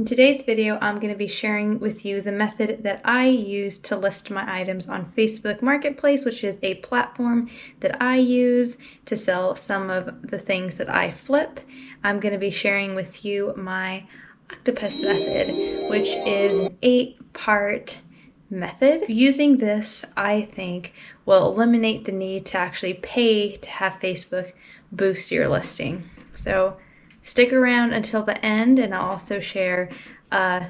In today's video, I'm going to be sharing with you the method that I use to list my items on Facebook Marketplace, which is a platform that I use to sell some of the things that I flip. I'm going to be sharing with you my octopus method, which is an 8-part method. Using this, I think, will eliminate the need to actually pay to have Facebook boost your listing. So stick around until the end, and I'll also share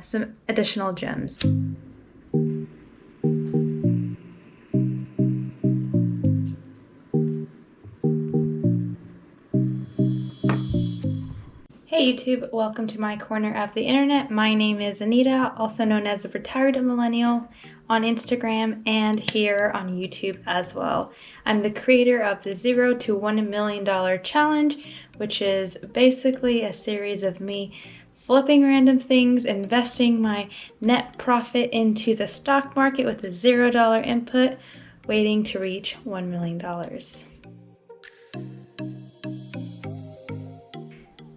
some additional gems. Hey YouTube, welcome to my corner of the internet. My name is Anita, also known as a retired millennial on Instagram and here on YouTube as well. I'm the creator of the $0 to $1 million challenge, which is basically a series of me flipping random things, investing my net profit into the stock market with a $0 input, waiting to reach $1 million.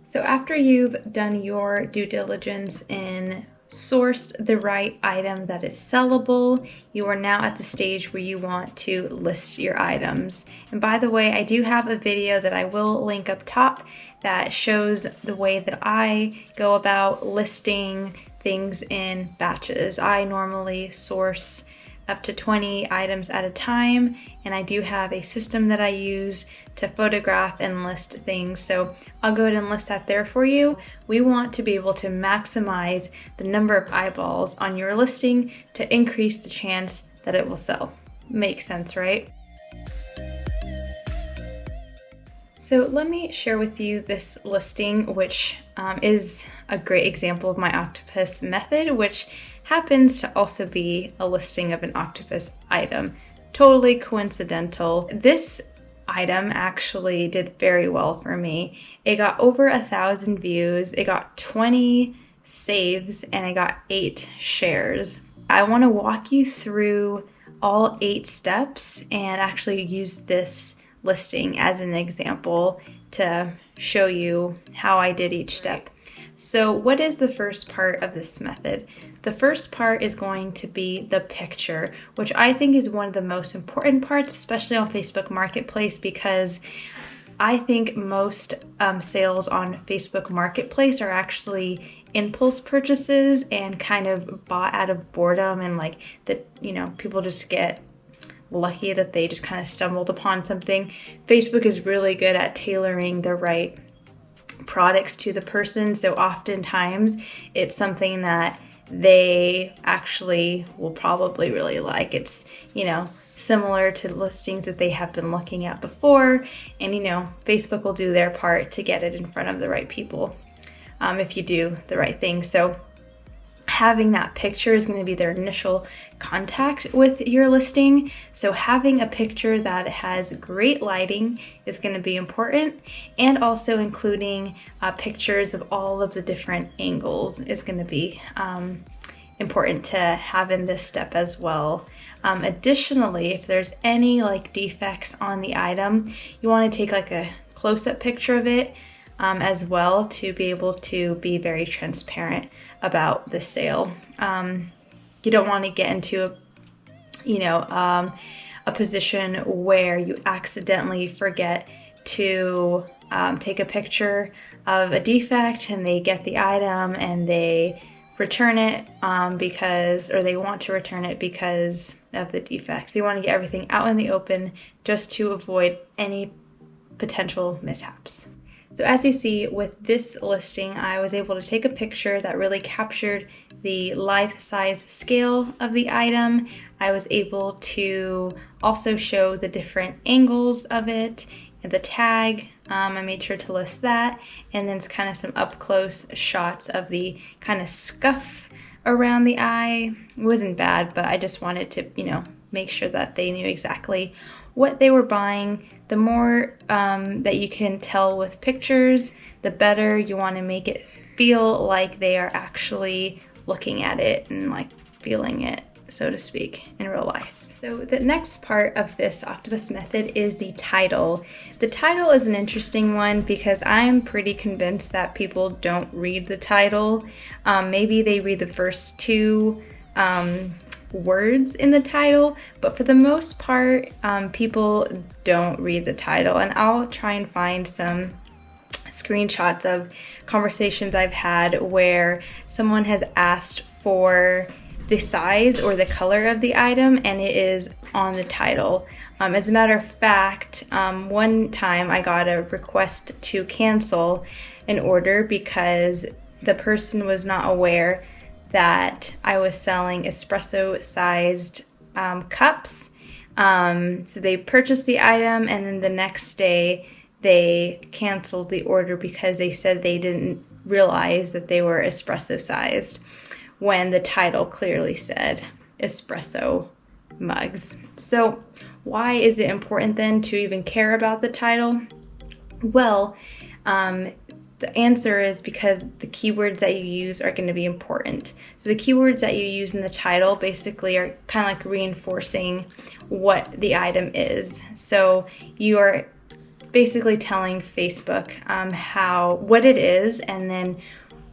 So after you've done your due diligence and sourced the right item that is sellable, you are now at the stage where you want to list your items. And by the way, I do have a video that I will link up top that shows the way that I go about listing things in batches. I normally source up to 20 items at a time, and I do have a system that I use to photograph and list things, so I'll go ahead and list that there for you. We want to be able to maximize the number of eyeballs on your listing to increase the chance that it will sell. Makes sense, right? So let me share with you this listing, which is a great example of my octopus method, which happens to also be a listing of an octopus item. Totally coincidental. This item actually did very well for me. It got over 1,000 views, it got 20 saves, and I got 8 shares. I want to walk you through all 8 steps and actually use this listing as an example to show you how I did each step. So what is the first part of this method? The first part is going to be the picture, which I think is one of the most important parts, especially on Facebook Marketplace, because I think most sales on Facebook Marketplace are actually impulse purchases and kind of bought out of boredom, and like that, people just get lucky that they just kind of stumbled upon something. Facebook is really good at tailoring the right products to the person, so oftentimes it's something that they actually will probably really like. It's, similar to listings that they have been looking at before, and Facebook will do their part to get it in front of the right people if you do the right thing. So having that picture is going to be their initial contact with your listing. So having a picture that has great lighting is going to be important, and also including pictures of all of the different angles is going to be important to have in this step as well. Additionally, if there's any defects on the item, you want to take a close-up picture of it as well, to be able to be very transparent about the sale. You don't want to get into a position where you accidentally forget to take a picture of a defect and they get the item and they return it or they want to return it because of the defects. You want to get everything out in the open just to avoid any potential mishaps. So as you see with this listing, I was able to take a picture that really captured the life-size scale of the item. I was able to also show the different angles of it and the tag. I made sure to list that, and then kind of some up-close shots of the kind of scuff around the eye. It wasn't bad, but I just wanted to, make sure that they knew exactly what they were buying. The more that you can tell with pictures, the better. You want to make it feel like they are actually looking at it and feeling it so to speak, in real life. So the next part of this octopus method is the title. The title is an interesting one because I'm pretty convinced that people don't read the title. Maybe they read the first two words in the title, but for the most part, people don't read the title. And I'll try and find some screenshots of conversations I've had where someone has asked for the size or the color of the item and it is on the title. As a matter of fact, one time I got a request to cancel an order because the person was not aware that I was selling espresso sized cups. So they purchased the item and then the next day they canceled the order because they said they didn't realize that they were espresso sized when the title clearly said espresso mugs. So why is it important then to even care about the title? Well, the answer is because the keywords that you use are going to be important. So the keywords that you use in the title basically are kind of like reinforcing what the item is. So you are basically telling Facebook what it is, and then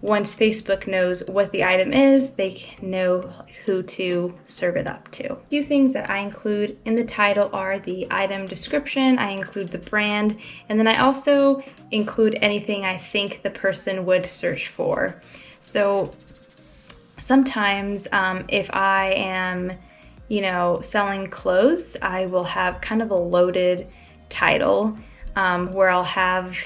once Facebook knows what the item is, they know who to serve it up to. A few things that I include in the title are the item description, I include the brand, and then I also include anything I think the person would search for. So sometimes if I am, selling clothes, I will have kind of a loaded title where I'll have,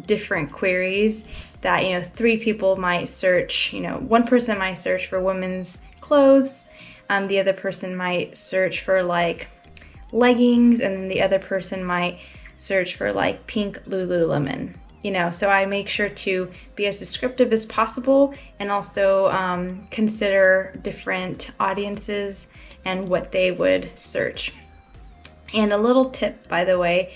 different queries that, 3 people might search, one person might search for women's clothes, the other person might search for like leggings, and then the other person might search for like pink Lululemon, so I make sure to be as descriptive as possible and also consider different audiences and what they would search. And a little tip, by the way,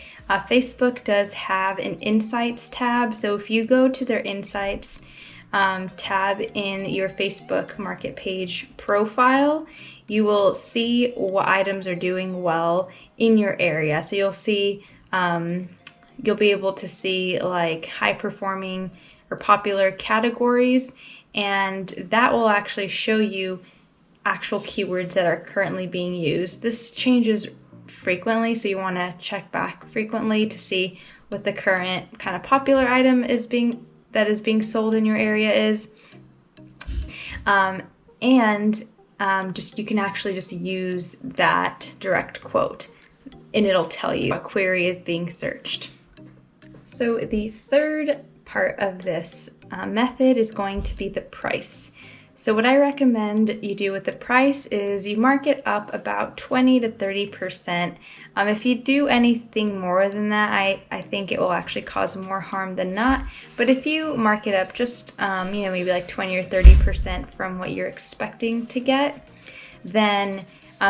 Facebook does have an Insights tab. So if you go to their Insights tab in your Facebook Market page profile, you will see what items are doing well in your area. So you'll see, you'll be able to see like high performing or popular categories, and that will actually show you actual keywords that are currently being used. This changes frequently, so you want to check back frequently to see what the current kind of popular item is being sold in your area is. Just you can actually just use that direct quote and it'll tell you what query is being searched. So the third part of this method is going to be the price. So what I recommend you do with the price is you mark it up about 20 to 30%. If you do anything more than that, I think it will actually cause more harm than not. But if you mark it up just, maybe like 20 or 30% from what you're expecting to get, then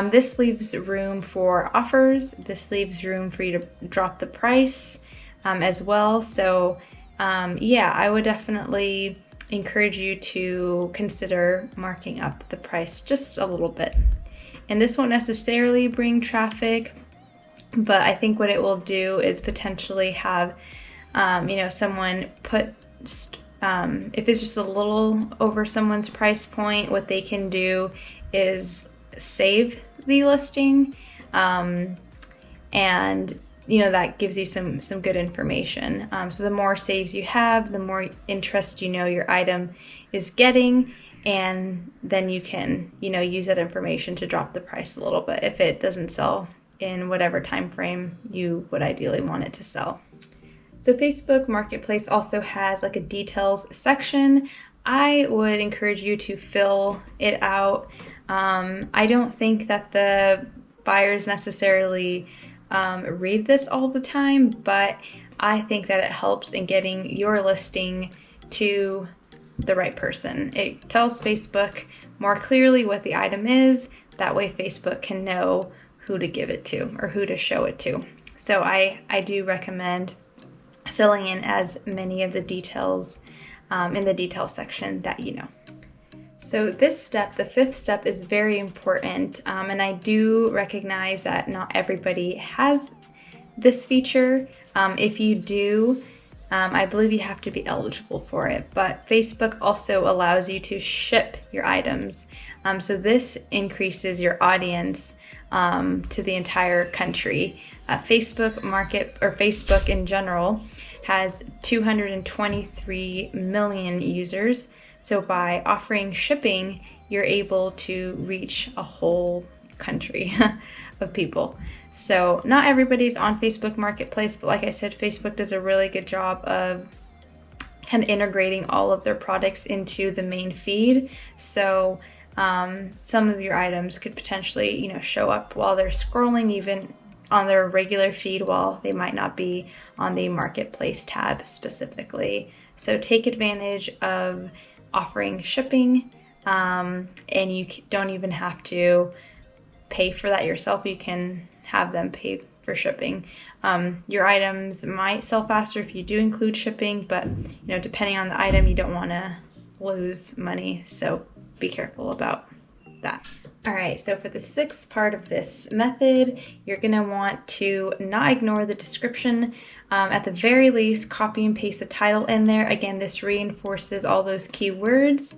this leaves room for offers. This leaves room for you to drop the price as well. So I would definitely encourage you to consider marking up the price just a little bit. And this won't necessarily bring traffic, but I think what it will do is potentially have, someone put, if it's just a little over someone's price point, what they can do is save the listing, and that gives you some good information. So the more saves you have, the more interest your item is getting, and then you can, use that information to drop the price a little bit if it doesn't sell in whatever time frame you would ideally want it to sell. So Facebook Marketplace also has like a details section. I would encourage you to fill it out. I don't think that the buyers necessarily read this all the time, but I think that it helps in getting your listing to the right person. It tells Facebook more clearly what the item is. That way Facebook can know who to give it to or who to show it to. So I do recommend filling in as many of the details in the details section that you know. So this step, the fifth step, is very important, and I do recognize that not everybody has this feature. If you do, I believe you have to be eligible for it, but Facebook also allows you to ship your items. So this increases your audience to the entire country. Facebook in general has 223 million users. So by offering shipping, you're able to reach a whole country of people. So not everybody's on Facebook Marketplace, but like I said, Facebook does a really good job of kind of integrating all of their products into the main feed. So some of your items could potentially, show up while they're scrolling, even on their regular feed, while they might not be on the Marketplace tab specifically. So take advantage of offering shipping, and you don't even have to pay for that yourself. You can have them pay for shipping. Your items might sell faster if you do include shipping, but depending on the item, you don't want to lose money, so be careful about that. All right, so for the sixth part of this method, you're gonna want to not ignore the description. At the very least, copy and paste the title in there. Again, this reinforces all those keywords,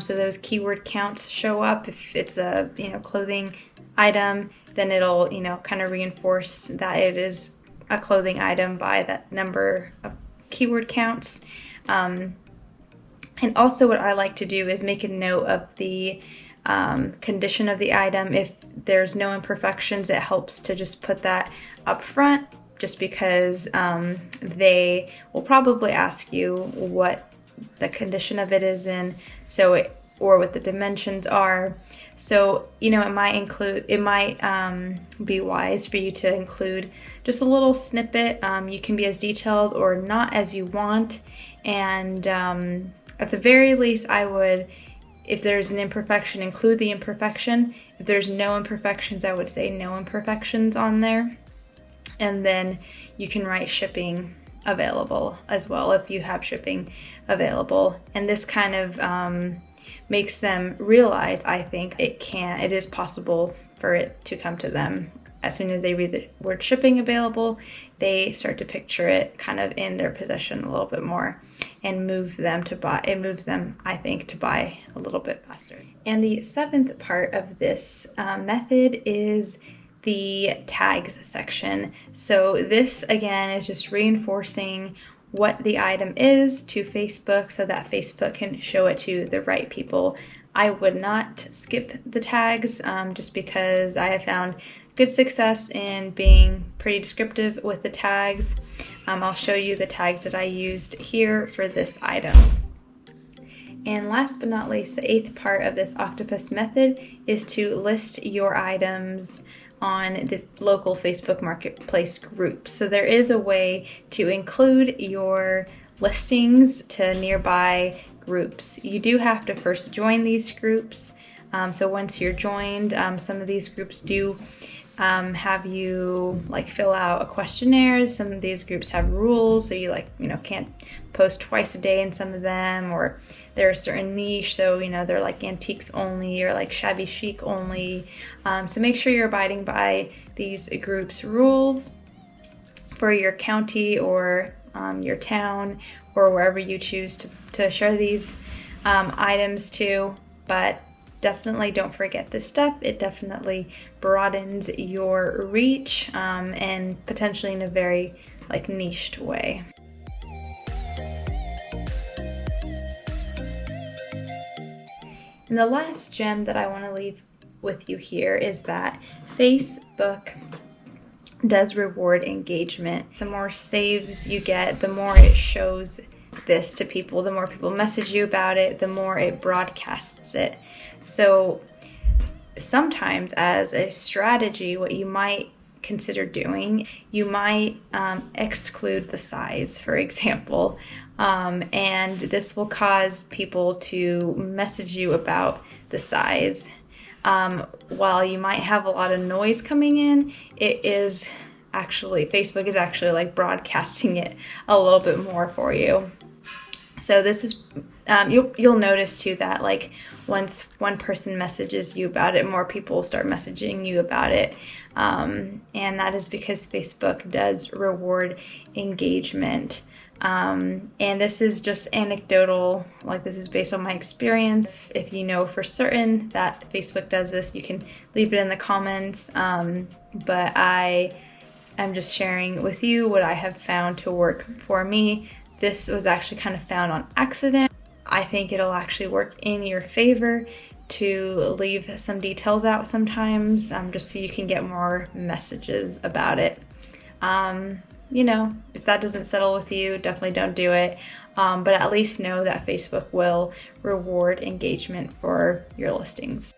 so those keyword counts show up. If it's a clothing item, then it'll kind of reinforce that it is a clothing item by that number of keyword counts. And also what I like to do is make a note of the condition of the item. If there's no imperfections, it helps to just put that up front, just because they will probably ask you what the condition of it is in, or what the dimensions are. So it might be wise for you to include just a little snippet. You can be as detailed or not as you want, and at the very least, I would, if there's an imperfection, include the imperfection. If there's no imperfections, I would say no imperfections on there. And then you can write shipping available as well if you have shipping available. And this kind of makes them realize, I think, it is possible for it to come to them. As soon as they read the word shipping available, they start to picture it kind of in their possession a little bit more, and moves them, I think, to buy a little bit faster. And the seventh part of this method is the tags section. So this again is just reinforcing what the item is to Facebook so that Facebook can show it to the right people. I would not skip the tags just because I have found good success in being pretty descriptive with the tags. I'll show you the tags that I used here for this item. And last but not least, the eighth part of this octopus method is to list your items on the local Facebook Marketplace group. So there is a way to include your listings to nearby groups. You do have to first join these groups. So once you're joined, some of these groups do have you fill out a questionnaire. Some of these groups have rules, so you can't post twice a day in some of them, or they're a certain niche, so they're like antiques only or like shabby chic only. So make sure you're abiding by these groups' rules for your county or your town or wherever you choose to share these items to. But definitely don't forget this step. It definitely broadens your reach and potentially in a very niched way. And the last gem that I want to leave with you here is that Facebook does reward engagement. The more saves you get, the more it shows this to people, the more people message you about it, the more it broadcasts it. So sometimes as a strategy, what you might consider doing, you might exclude the size, for example, and this will cause people to message you about the size. While you might have a lot of noise coming in, Facebook is actually broadcasting it a little bit more for you. So this is You'll notice too that like once one person messages you about it, more people start messaging you about it, and that is because Facebook does reward engagement. And this is just anecdotal, like this is based on my experience. If you know for certain that Facebook does this, you can leave it in the comments. But I'm just sharing with you what I have found to work for me. This was actually kind of found on accident. I think it'll actually work in your favor to leave some details out sometimes, just so you can get more messages about it. You know, if that doesn't settle with you, definitely don't do it. But at least know that Facebook will reward engagement for your listings.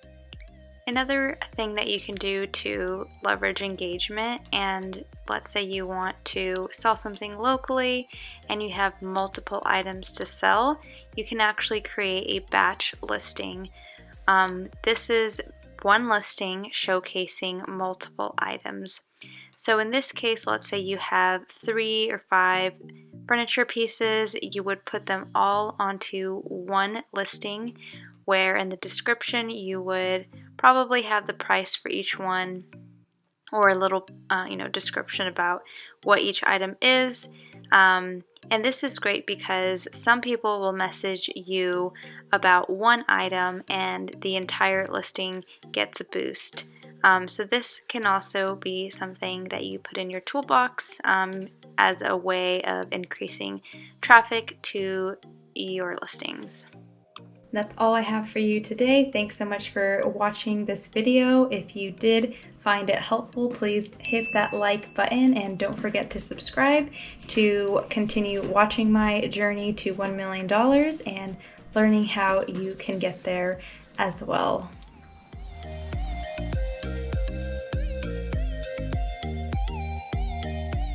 Another thing that you can do to leverage engagement, and let's say you want to sell something locally and you have multiple items to sell, you can actually create a batch listing. This is one listing showcasing multiple items. So in this case, let's say you have 3 or 5 furniture pieces, you would put them all onto one listing, where in the description you would probably have the price for each one, or a little description about what each item is. And this is great because some people will message you about one item and the entire listing gets a boost. So this can also be something that you put in your toolbox as a way of increasing traffic to your listings. That's all I have for you today. Thanks so much for watching this video. If you did find it helpful, please hit that like button and don't forget to subscribe to continue watching my journey to $1 million and learning how you can get there as well.